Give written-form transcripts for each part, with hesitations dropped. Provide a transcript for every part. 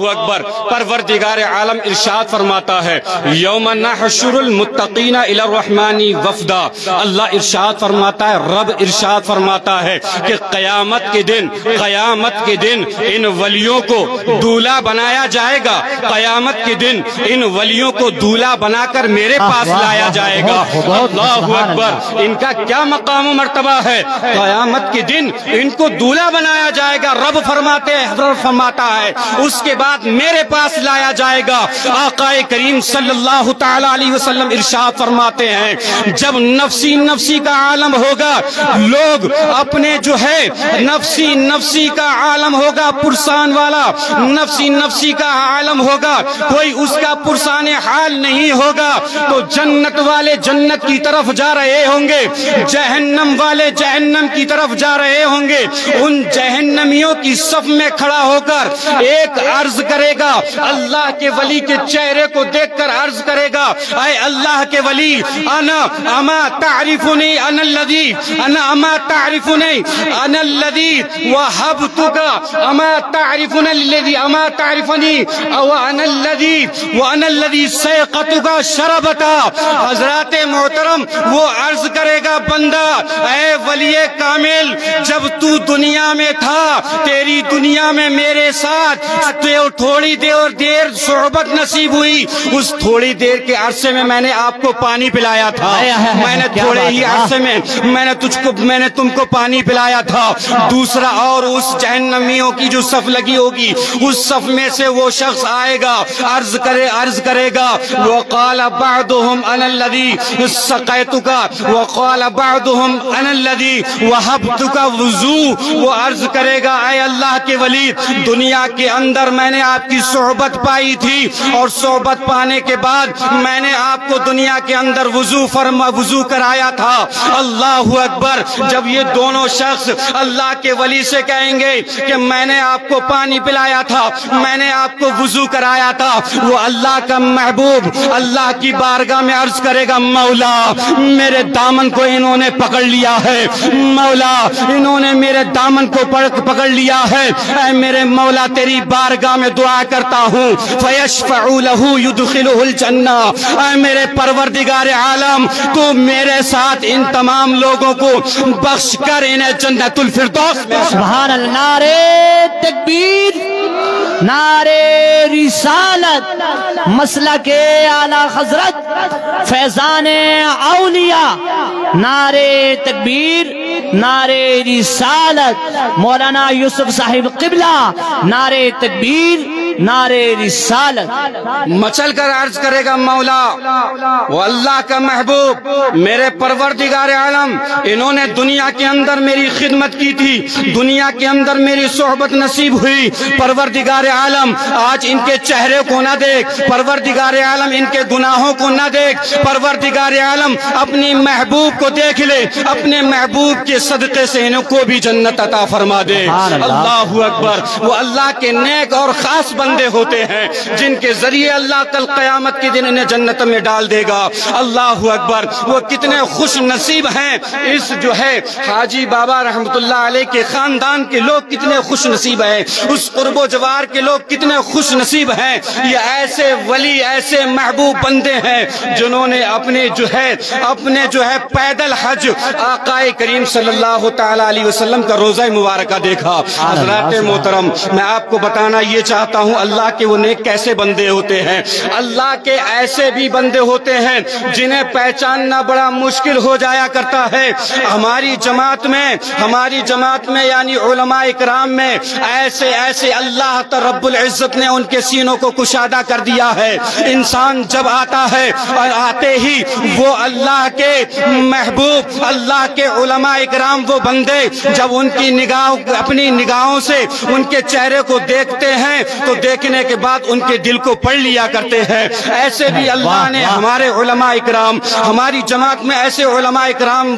اللہ اکبر۔ پروردگار عالم ارشاد فرماتا ہے یوم نحشر المتقین الی الرحمن وفدا۔ اللہ ارشاد فرماتا ہے، رب ارشاد فرماتا ہے کہ قیامت کے دن ان ولیوں کو دولہا بنایا جائے گا، قیامت کے دن ان ولیوں کو دولہا بنا کر میرے پاس لایا جائے گا۔ اللہ اکبر، ان کا کیا مقام و مرتبہ ہے۔ قیامت کے دن ان کو دولہا بنایا جائے گا، رب فرماتا ہے اس کے بعد میرے پاس لایا جائے گا۔ آقا کریم صلی اللہ تعالی علیہ وسلم ارشاد فرماتے ہیں جب نفسی نفسی کا عالم ہوگا، لوگ اپنے جو ہے نفسی کا عالم ہوگا، پرسان والا نفسی نفسی کا عالم ہوگا، کوئی اس کا پرسان حال نہیں ہوگا، تو جنت والے جنت کی طرف جا رہے ہوں گے، جہنم والے جہنم کی طرف جا رہے ہوں گے۔ ان جہنمیوں کی صف میں کھڑا ہو کر ایک عرض کرے گا، اللہ کے ولی کے چہرے کو دیکھ کر عرض کرے گا، اے اللہ کے ولی، اما تعرفنی انا الذی وہبتک، اما تعرفنی وانا الذی سیقتک شربتا۔ حضرات محترم، وہ عرض کرے گا، بندہ اے ولی کامل، جب تو دنیا میں تھا، تیری دنیا میں میرے ساتھ تھوڑی دیر صحبت نصیب ہوئی، اس تھوڑی دیر کے عرصے میں میں نے آپ کو پانی پلایا تھا، میں نے تھوڑے ہی عرصے میں میں نے تم کو پانی پلایا تھا۔ دوسرا، اور اس جہنمیوں کی جو صف لگی ہوگی، اس صف میں سے وہ شخص آئے گا، عرض کرے گا، وقال بعضهم انا الذی سقیتک وقال بعضهم انا الذی وہبتک وضو۔ وہ عرض کرے گا، اے اللہ کے ولی، دنیا کے اندر میں نے آپ کی صحبت پائی تھی، اور صحبت پانے کے بعد میں نے آپ کو دنیا کے اندر وضو کرایا تھا۔ اللہ اکبر۔ جب یہ دونوں شخص اللہ کے ولی سے کہیں گے کہ میں نے آپ کو پانی پلایا تھا، میں نے آپ کو وضو کرایا تھا، وہ اللہ کا محبوب اللہ کی بارگاہ میں عرض کرے گا، مولا میرے دامن کو انہوں نے پکڑ لیا ہے، مولا انہوں نے میرے دامن کو پکڑ لیا ہے، اے میرے مولا تیری بارگاہ میں دعا کرتا ہوں، فیشفع لہ یدخلہ الجنہ۔ اے میرے پروردگار عالم، تو میرے ساتھ ان تمام لوگوں کو بخش کر انہیں جنت الفردوس میں۔ سبحان اللہ، نعرہ تکبیر، نعرہ رسالت، مسلک اعلی حضرت فیضان اولیاء، نعرہ تکبیر، نعرہ رسالت، مولانا یوسف صاحب قبلہ، نعرہ تکبیر، نعرہ رسالت۔ مچل کر عرض کرے گا، مولا وہ اللہ کا محبوب میرے پروردگار عالم، انہوں نے دنیا کے اندر میری خدمت کی تھی، دنیا کے اندر میری صحبت نصیب ہوئی، پروردگار عالم آج ان کے چہرے کو نہ دیکھ، پروردگار عالم ان کے گناہوں کو نہ دیکھ، پروردگار عالم اپنی محبوب کو دیکھ لے، اپنے محبوب کے صدقے سے ان کو بھی جنت عطا فرما دے۔ اللہ اکبر۔ وہ اللہ کے نیک اور خاص بندے ہوتے ہیں جن کے ذریعے اللہ کل قیامت کے دن انہیں جنت میں ڈال دے گا۔ اللہ اکبر۔ وہ کتنے خوش نصیب ہیں، اس جو ہے حاجی بابا رحمت اللہ علیہ کے خاندان کے لوگ کتنے خوش نصیب ہیں، اس قرب و جوار کے لوگ کتنے خوش نصیب ہیں۔ یہ ایسے ولی، ایسے محبوب بندے ہیں جنہوں نے اپنے جو ہے پیدل حج آقا کریم صلی اللہ تعالی علیہ وسلم کا روزہ مبارکہ دیکھا۔ حضرات محترم، میں آپ کو بتانا یہ چاہتا ہوں اللہ کے وہ نیک کیسے بندے ہوتے ہیں۔ اللہ کے ایسے بھی بندے ہوتے ہیں جنہیں پہچاننا بڑا مشکل ہو جایا کرتا ہے۔ ہماری جماعت میں یعنی علماء اکرام میں ایسے اللہ رب العزت نے ان کے سینوں کو کشادہ کر دیا ہے۔ انسان جب آتا ہے اور آتے ہی وہ اللہ کے محبوب، اللہ کے علماء اکرام، وہ بندے جب ان کی اپنی نگاہوں سے ان کے چہرے کو دیکھتے ہیں تو دیکھنے کے بعد ان کے دل کو پڑھ لیا کرتے ہیں۔ ایسے بھی اللہ نے ہمارے علماء اکرام، ہماری جماعت میں ایسے علماء اکرام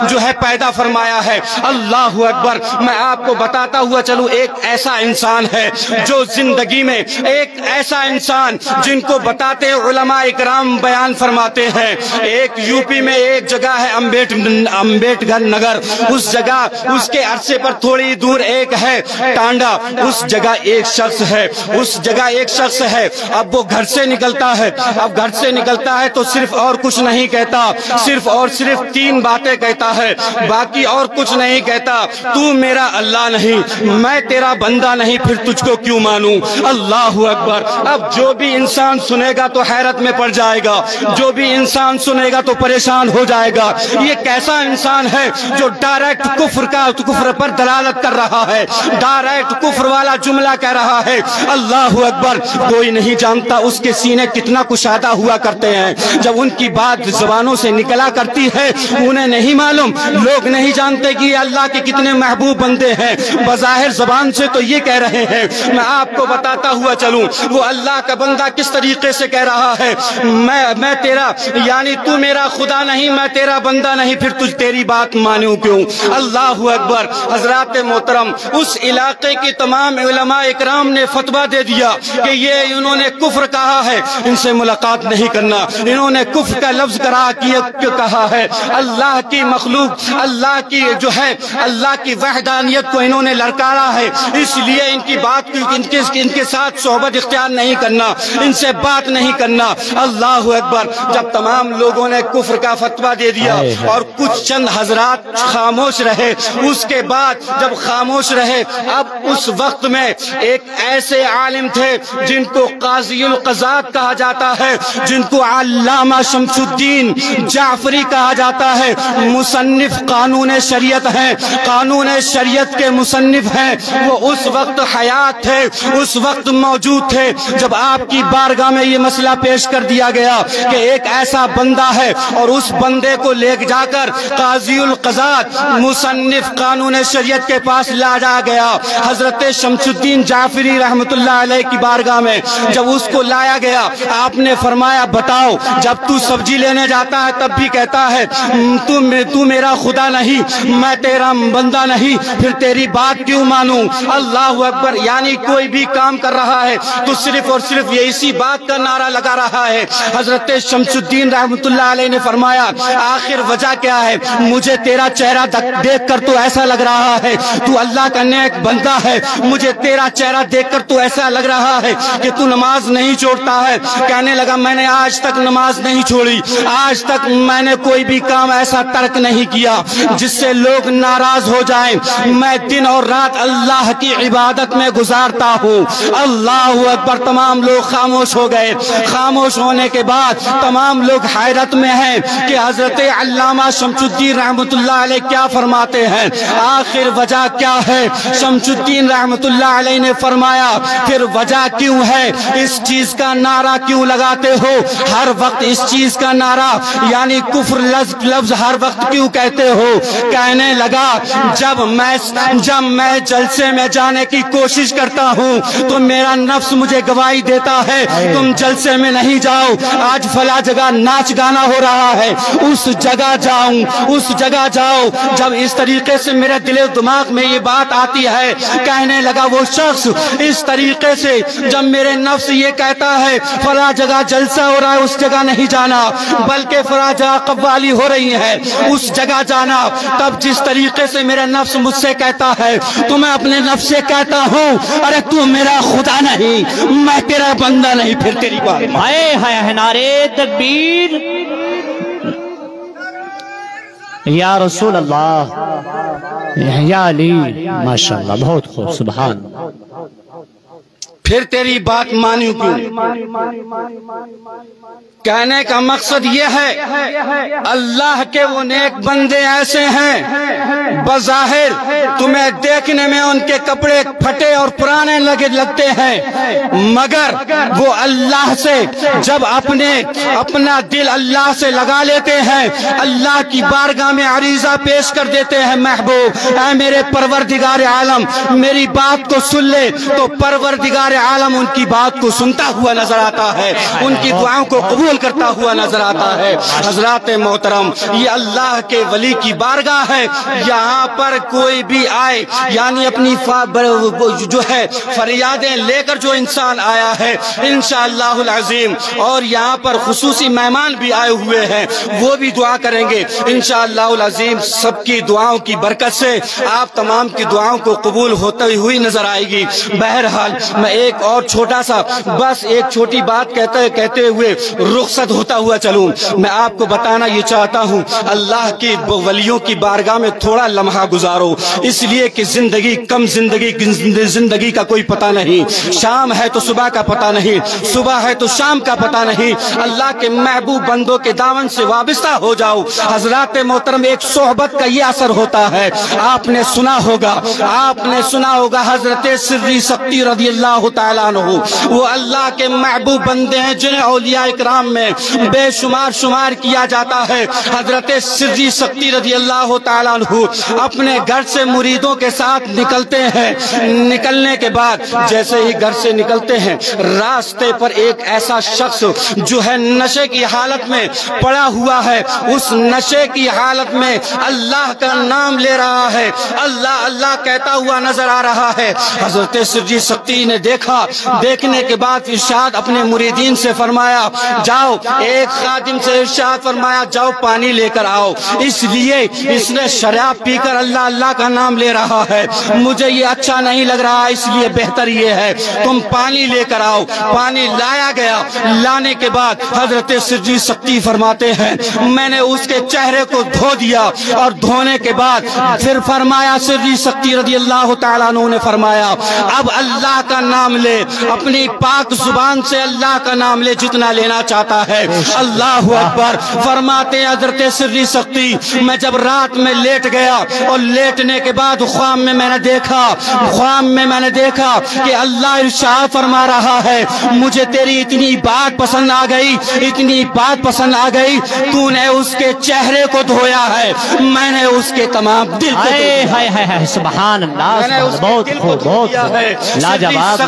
جو ہے پیدا فرمایا ہے۔ اللہ اکبر۔ میں آپ کو بتاتا ہوا چلوں، ایک ایسا انسان ہے جو زندگی میں، ایک ایسا انسان جن کو بتاتے علماء اکرام بیان فرماتے ہیں۔ ایک یو پی میں ایک جگہ ہے امبیڈکر نگر، اس جگہ اس کے عرصے پر تھوڑی دور ایک ہے ٹانڈا، اس جگہ ایک شخص ہے اس جگہ ایک شخص ہے، اب وہ گھر سے نکلتا ہے، اب گھر سے نکلتا ہے تو صرف اور کچھ نہیں کہتا، صرف اور صرف 3 باتیں کہتا ہے، باقی اور کچھ نہیں کہتا۔ تو میرا اللہ نہیں، میں تیرا بندہ نہیں، پھر تجھ کو کیوں مانوں؟ اللہ اکبر۔ اب جو بھی انسان سنے گا تو حیرت میں پڑ جائے گا، جو بھی انسان سنے گا تو پریشان ہو جائے گا۔ یہ کیسا انسان ہے جو ڈائریکٹ کفر پر دلالت کر رہا ہے، ڈائریکٹ کفر والا جملہ کہہ رہا ہے۔ اللہ اکبر۔ کوئی نہیں جانتا اس کے سینے کتنا کشادہ ہوا کرتے ہیں جب ان کی بات زبانوں سے نکلا کرتی ہے، انہیں نہیں معلوم، لوگ نہیں جانتے کہ یہ اللہ کے کتنے محبوب بندے ہیں۔ بظاہر زبان سے تو یہ کہہ رہے ہیں، میں آپ کو بتاتا ہوا چلوں وہ اللہ کا بندہ کس طریقے سے کہہ رہا ہے، میں تیرا یعنی تو میرا خدا نہیں، میں تیرا بندہ نہیں، پھر تجھ تیری بات مانوں کیوں؟ اللہ اکبر۔ حضرات محترم، اس علاقے کی تمام علماء اکرام نے فتویٰ دے دیا کہ یہ انہوں نے کفر کہا ہے، ان سے ملاقات نہیں کرنا، انہوں نے کفر کا لفظ کہا ہے، اللہ کی مخلوق، اللہ کی جو ہے اللہ کی وحدانیت کو انہوں نے لڑکارا ہے، اس لیے ان کی بات ان کے ساتھ صحبت اختیار نہیں کرنا، ان سے بات نہیں کرنا۔ اللہ اکبر۔ جب تمام لوگوں نے کفر کا فتویٰ دے دیا اور کچھ چند حضرات خاموش رہے، اس کے بعد جب خاموش رہے، اب اس وقت میں ایک ایسے عالم تھے جن کو قاضی القضات کہا جاتا ہے، جن کو علامہ شمس الدین جعفری کہا جاتا ہے، مصنف قانون شریعت ہیں، قانون شریعت کے مصنف ہیں۔ وہ اس وقت حیات تھے، اس وقت موجود تھے جب آپ کی بارگاہ میں یہ مسئلہ پیش کر دیا گیا کہ ایک ایسا بندہ ہے، اور اس بندے کو لے جا کر قاضی القضات مصنف قانون شریعت کے پاس لایا گیا۔ حضرت شمس الدین جعفری رحمت اللہ علیہ کی بارگاہ میں جب اس کو لایا گیا، آپ نے فرمایا بتاؤ، جب تو سبزی لینے جاتا ہے تب بھی کہتا ہے تو میرا خدا نہیں، میں تیرا بندہ نہیں، پھر تیری بات کیوں مانوں؟ اللہ اکبر۔ یعنی کوئی بھی کام کر رہا ہے تو صرف اور صرف یہ اسی بات کا نعرہ لگا رہا ہے۔ حضرت شمس الدین رحمت اللہ علیہ نے فرمایا آخر وجہ کیا ہے؟ مجھے تیرا چہرہ دیکھ کر تو ایسا لگ رہا ہے تو اللہ کا نیک بندہ ہے، مجھے تیرا چہرہ دیکھ کر تو ایسا لگ رہا ہے کہ تو نماز نہیں چھوڑتا ہے۔ کہنے لگا میں نے آج تک نماز نہیں چھوڑی، آج تک میں نے کوئی بھی کام ایسا ترک نہیں کیا جس سے لوگ ناراض ہو جائیں، میں دن اور رات اللہ کی عبادت میں گزارتا ہوں۔ اللہ اکبر۔ تمام لوگ خاموش ہو گئے۔ خاموش ہونے کے بعد تمام لوگ حیرت میں ہیں کہ حضرت علامہ شمس الدین رحمت اللہ علیہ کیا فرماتے ہیں، آخر وجہ کیا ہے؟ شمس الدین رحمت اللہ علیہ نے فرمایا پھر وجہ کیوں ہے؟ اس چیز کا نعرہ کیوں لگاتے ہو ہر وقت؟ اس چیز کا نعرہ یعنی کفر لفظ ہر وقت کیوں کہتے ہو؟ کہنے لگا جب میں جلسے میں جانے کی کوشش کرتا ہوں تو میرا نفس مجھے گواہی دیتا ہے تم جلسے میں نہیں جاؤ، آج فلاں جگہ ناچ گانا ہو رہا ہے، اس جگہ جاؤں، اس جگہ جاؤ۔ جب اس طریقے سے میرے دل و دماغ میں یہ بات آتی ہے، کہنے لگا وہ شخص اس طریقے سے جب میرے نفس یہ کہتا ہے فلاں جگہ جلسہ ہو رہا ہے اس جگہ نہیں جانا، بلکہ فلاں جگہ قوالی ہو رہی ہے اس جگہ جانا، تب جس طریقے سے میرا نفس مجھ سے کہتا ہے تو میں اپنے نفس سے کہتا ہوں ارے تو میرا خدا نہیں، میں تیرا بندہ نہیں، پھر تیری بات۔ ہائے ہائے نعرے تکبیر یا رسول اللہ، یا علی، ماشاءاللہ، بہت خوب، سبحان۔ پھر تیری بات مانوں کیوں؟ کہنے کا مقصد یہ ہے اللہ کے وہ نیک بندے ایسے ہیں بظاہر تمہیں دیکھنے میں ان کے کپڑے پھٹے اور پرانے لگتے ہیں، مگر وہ اللہ سے جب اپنا دل اللہ سے لگا لیتے ہیں، اللہ کی بارگاہ میں عریضہ پیش کر دیتے ہیں، محبوب اے میرے پروردگار عالم میری بات کو سن لے، تو پروردگار عالم ان کی بات کو سنتا ہوا نظر آتا ہے، ان کی دعاؤں کو قبول کرتا ہوا نظر آتا ہے۔ حضرات محترم، یہ اللہ کے ولی کی بارگاہ ہے، یہاں پر کوئی بھی آئے یعنی اپنی جو ہے فریادیں لے کر جو انسان آیا ہے انشاءاللہ العظیم، اور یہاں پر خصوصی مہمان بھی آئے ہوئے ہیں وہ بھی دعا کریں گے انشاءاللہ العظیم، سب کی دعاؤں کی برکت سے آپ تمام کی دعاؤں کو قبول ہوتی ہوئی نظر آئے گی۔ بہرحال میں ایک اور چھوٹا سا بس ایک چھوٹی بات کہتے ہوئے رخصت ہوتا ہوا چلوں. میں آپ کو بتانا یہ چاہتا ہوں اللہ کی ولیوں کی بارگاہ میں تھوڑا لمحہ گزارو, اس لیے کہ زندگی کا کوئی پتہ نہیں. شام ہے تو صبح کا پتہ نہیں, صبح ہے تو شام کا پتہ نہیں. اللہ کے محبوب بندوں کے دامن سے وابستہ ہو جاؤ. حضرات محترم, ایک صحبت کا یہ اثر ہوتا ہے. آپ نے سنا ہوگا حضرت سری سکتی رضی اللہ تعالیٰ عنہ, وہ اللہ کے محبوب بندے ہیں جنہیں اولیاء اکرام میں بے شمار کیا جاتا ہے. حضرت سری سکتی رضی اللہ تعالیٰ عنہ اپنے گھر سے مریدوں کے ساتھ نکلتے ہیں. نکلنے کے بعد جیسے ہی گھر سے نکلتے ہیں, راستے پر ایک ایسا شخص جو ہے نشے کی حالت میں پڑا ہوا ہے, اس نشے کی حالت میں اللہ کا نام لے رہا ہے, اللہ اللہ کہتا ہوا نظر آ رہا ہے. حضرت سری سکتی نے دیکھنے کے بعد ارشاد اپنے مریدین سے فرمایا جاؤ, ایک خادم سے ارشاد فرمایا جاؤ پانی لے کر آؤ. اس لیے اس نے شراب پی کر اللہ اللہ کا نام لے رہا ہے, مجھے یہ اچھا نہیں لگ رہا, اس لیے بہتر یہ ہے تم پانی لے کر آؤ. پانی لایا گیا. لانے کے بعد حضرت سری سکتی فرماتے ہیں میں نے اس کے چہرے کو دھو دیا, اور دھونے کے بعد پھر فرمایا سری سکتی رضی اللہ تعالیٰ عنہ نے فرمایا اب اللہ کا نام لے, اپنی پاک زبان سے اللہ کا نام لے جتنا لینا چاہتا ہے. اللہ اکبر. فرماتے ہیں حضرت سری سکتی میں جب رات میں لیٹ گیا اور لیٹنے کے بعد خواب میں میں نے دیکھا کہ اللہ ارشاد فرما رہا ہے مجھے تیری اتنی بات پسند آ گئی, تو نے اس کے چہرے کو دھویا ہے, میں نے اس کے تمام دل کو دھویا. سبحان اللہ, بہت لاجواب.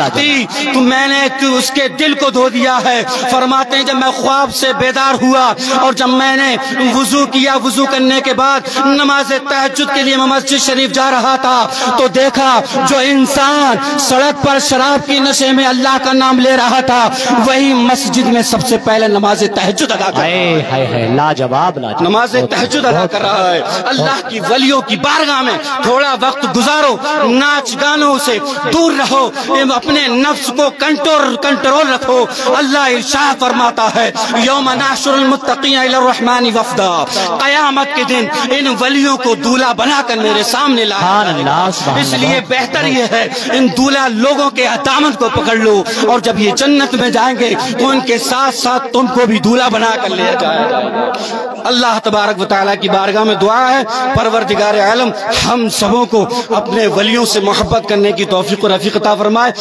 تو میں نے اس کے دل کو دھو دیا ہے. فرماتے ہیں جب میں خواب سے بیدار ہوا اور جب میں نے وضو کیا, وضو کرنے کے بعد نماز تہجد کے لیے مسجد شریف جا رہا تھا تو دیکھا جو انسان سڑک پر شراب کی نشے میں اللہ کا نام لے رہا تھا وہی مسجد میں سب سے پہلے نماز تہجد ادا کر رہا ہے. لاجواب. نماز تہجد ادا کر رہا ہے. اللہ کی ولیوں کی بارگاہ میں تھوڑا وقت گزارو, ناچ گانوں سے دور رہو, اپنے نفس کو کنٹرول رکھو. اللہ ارشاد فرماتا ہے یوم نحشر المتقین الی الرحمن وفدا, قیامت کے دن ان ولیوں کو دولہا بنا کر میرے سامنے لایا. اس لیے بہتر یہ ہے ان دولہا لوگوں کے دامن کو پکڑ لو, اور جب یہ جنت میں جائیں گے تو ان کے ساتھ ساتھ تم کو بھی دولہا بنا کر لیا جائے گا. اللہ تبارک و تعالیٰ کی بارگاہ میں دعا ہے پروردگار عالم ہم سبوں کو اپنے ولیوں سے محبت کرنے کی توفیق و رفیق عطا فرمائے.